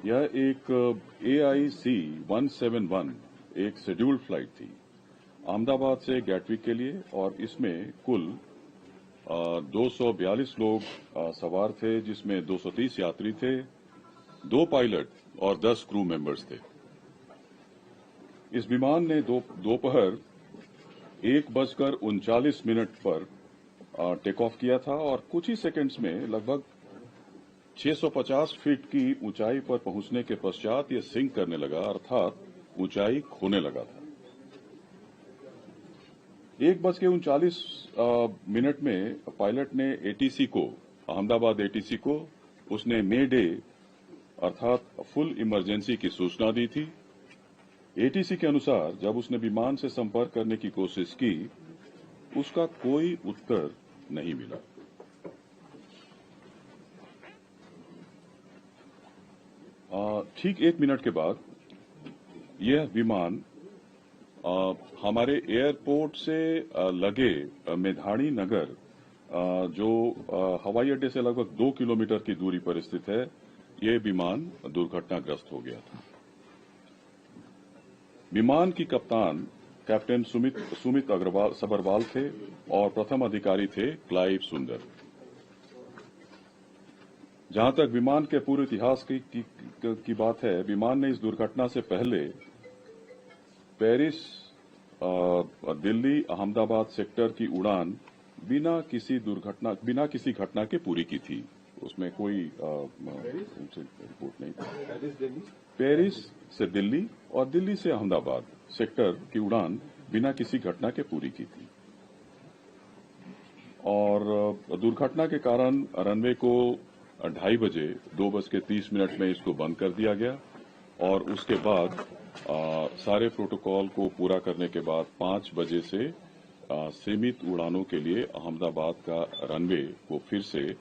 यह एक AIC 171 एक शेड्यूल्ड फ्लाइट थी अहमदाबाद से गैटविक के लिए और इसमें कुल 242 लोग सवार थे, जिसमें 230 यात्री थे, 2 पायलट और 10 क्रू मेंबर्स थे। इस विमान ने दोपहर 1:39 पर टेक ऑफ किया था और कुछ ही सेकंड्स में लगभग 650 फीट की ऊंचाई पर पहुंचने के पश्चात यह सिंक करने लगा, अर्थात ऊंचाई खोने लगा था। 1:39 में पायलट ने अहमदाबाद ATC को उसने मे डे अर्थात फुल इमरजेंसी की सूचना दी थी। ATC के अनुसार जब उसने विमान से संपर्क करने की कोशिश की, उसका कोई उत्तर नहीं मिला। ठीक 1 मिनट के बाद यह विमान हमारे एयरपोर्ट से लगे मेधाड़ी नगर, जो हवाई अड्डे से लगभग 2 किलोमीटर की दूरी पर स्थित है, यह विमान दुर्घटनाग्रस्त हो गया था। विमान की कप्तान कैप्टन सुमित सबरवाल थे और प्रथम अधिकारी थे क्लाइव सुंदर। जहां तक विमान के पूरे इतिहास की बात है, विमान ने इस दुर्घटना से पहले पेरिस दिल्ली अहमदाबाद सेक्टर की उड़ान बिना किसी घटना के पूरी की थी। उसमें कोई रिपोर्ट नहीं था। पेरिस से दिल्ली और दिल्ली से अहमदाबाद सेक्टर की उड़ान बिना किसी घटना के पूरी की थी और दुर्घटना के कारण रनवे को 2:30 बजे 2:30 में इसको बंद कर दिया गया और उसके बाद सारे प्रोटोकॉल को पूरा करने के बाद 5 बजे से सीमित उड़ानों के लिए अहमदाबाद का रनवे को फिर से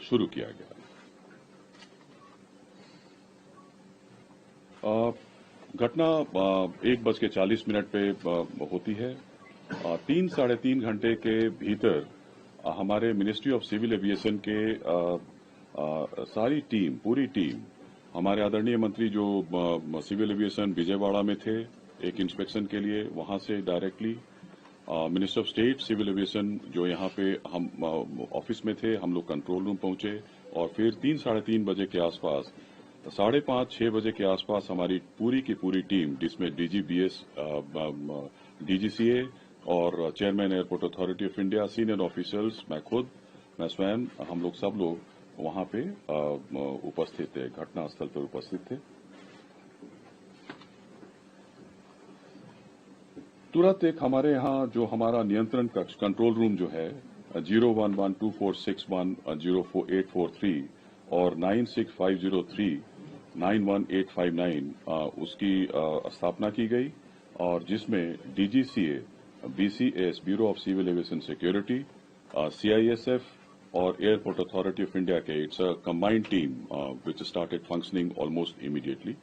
शुरू किया गया। घटना 1:40 पे होती है। 3-3.5 घंटे के भीतर हमारे मिनिस्ट्री ऑफ सिविल एविएशन के पूरी टीम, हमारे आदरणीय मंत्री जो सिविल एविएशन विजयवाड़ा में थे एक इंस्पेक्शन के लिए, वहां से directly minister of state civil aviation जो यहाँ पे हम ऑफिस में थे, हम लोग कंट्रोल रूम पहुंचे और फिर 3-3.5 बजे के आसपास 5:30-6 बजे के आसपास हमारी पूरी की पूरी टीम, जिसमें DGBS, DGCA और chairman airport authority of India, senior officers, मैं स्वयं, हम लोग सब लोग वहां पे उपस्थित थे, घटनास्थल पर उपस्थित थे। तुरंत एक हमारे यहाँ जो हमारा नियंत्रण कक्ष कंट्रोल रूम जो है 0112461 04843 और 96503 91859 उसकी स्थापना की गई और जिसमें DGCA, BCS bureau of civil aviation security, CISF और एयरपोर्ट अथॉरिटी ऑफ इंडिया के it's a combined team which started functioning almost immediately.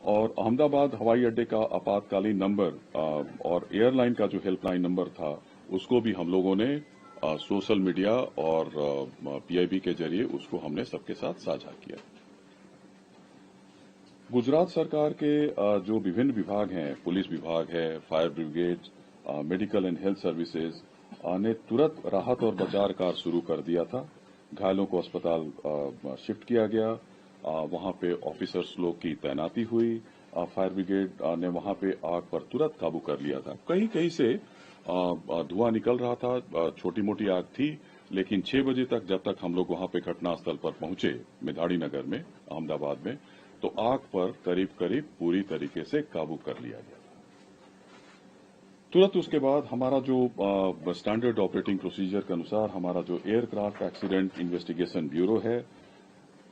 और अहमदाबाद हवाई अड्डे का आपातकालीन नंबर और एयरलाइन का जो हेल्पलाइन नंबर था, उसको भी हम लोगों ने सोशल मीडिया और PIB के जरिए उसको हमने सबके साथ साझा किया। गुजरात सरकार के जो विभिन्न विभाग हैं, पुलिस विभाग है, fire brigade, medical and health services ने तुरंत राहत और बचाव कार्य शुरू कर दिया था। घायलों को अस्पताल शिफ्ट किया गया, वहां पे ऑफिसर्स लोग की तैनाती हुई, फायर ब्रिगेड ने वहां पे आग पर तुरंत काबू कर लिया था। कहीं कहीं से धुआं निकल रहा था, छोटी मोटी आग थी, लेकिन 6 बजे तक जब तक हम लोग वहां पे घटनास्थल पर पहुंचे मेधाड़ी नगर में अहमदाबाद में, तो आग पर करीब करीब पूरी तरीके से काबू कर लिया गया। तुरंत उसके बाद हमारा जो स्टैंडर्ड ऑपरेटिंग प्रोसीजर के अनुसार हमारा जो एयरक्राफ्ट एक्सीडेंट इन्वेस्टिगेशन ब्यूरो है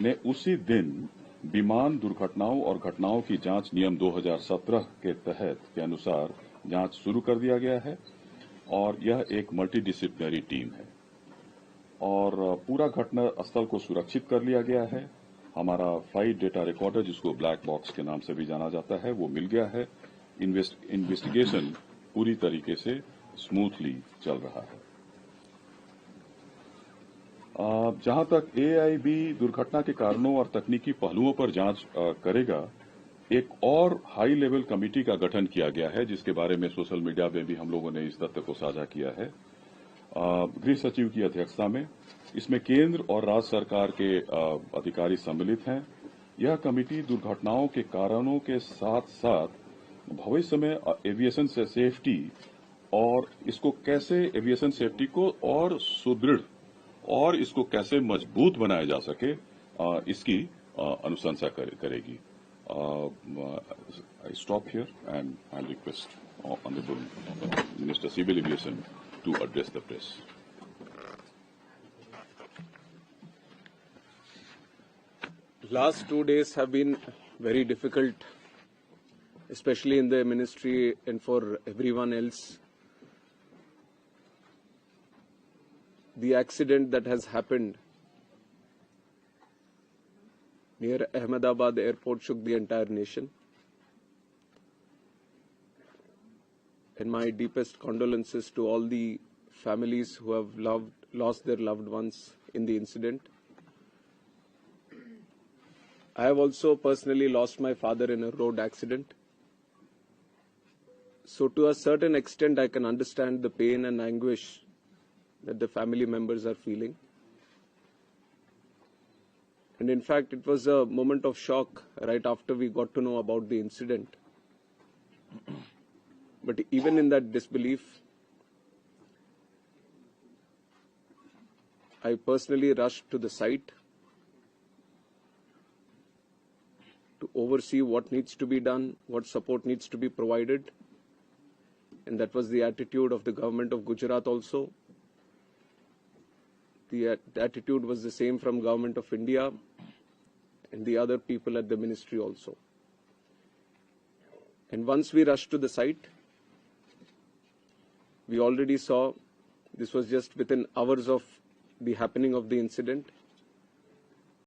ने उसी दिन विमान दुर्घटनाओं और घटनाओं की जांच नियम 2017 के तहत के अनुसार जांच शुरू कर दिया गया है और यह एक मल्टीडिसिप्लिनरी टीम है और पूरा घटना स्थल को सुरक्षित कर लिया गया है। हमारा फ्लाइट डेटा रिकॉर्डर, जिसको ब्लैक बॉक्स के नाम से भी जाना जाता है, वो मिल गया है। इन्वेस्टिगेशन पूरी तरीके से स्मूथली चल रहा है। जहां तक AIB दुर्घटना के कारणों और तकनीकी पहलुओं पर जांच करेगा, एक और हाई लेवल कमेटी का गठन किया गया है, जिसके बारे में सोशल मीडिया में भी हम लोगों ने इस तथ्य को साझा किया है। गृह सचिव की अध्यक्षता में इसमें केंद्र और राज्य सरकार के अधिकारी सम्मिलित हैं। यह कमेटी दुर्घटनाओं के कारणों के साथ साथ भविष्य में एविएशन से सेफ्टी और इसको कैसे एविएशन सेफ्टी को और सुदृढ़ और इसको कैसे मजबूत बनाया जा सके, इसकी अनुशंसा करेगी। I stop here and I'll request Honorable Minister Civil Aviation to address the press. Last 2 days have been very difficult, especially in the ministry and for everyone else. The accident that has happened near Ahmedabad airport shook the entire nation. And my deepest condolences to all the families who have lost their loved ones in the incident. I have also personally lost my father in a road accident. So to a certain extent, I can understand the pain and anguish that the family members are feeling. And in fact, it was a moment of shock right after we got to know about the incident. But even in that disbelief, I personally rushed to the site to oversee what needs to be done, what support needs to be provided. And that was the attitude of the government of Gujarat also. The attitude was the same from Government of India and the other people at the ministry also. And once we rushed to the site, we already saw, this was just within hours of the happening of the incident,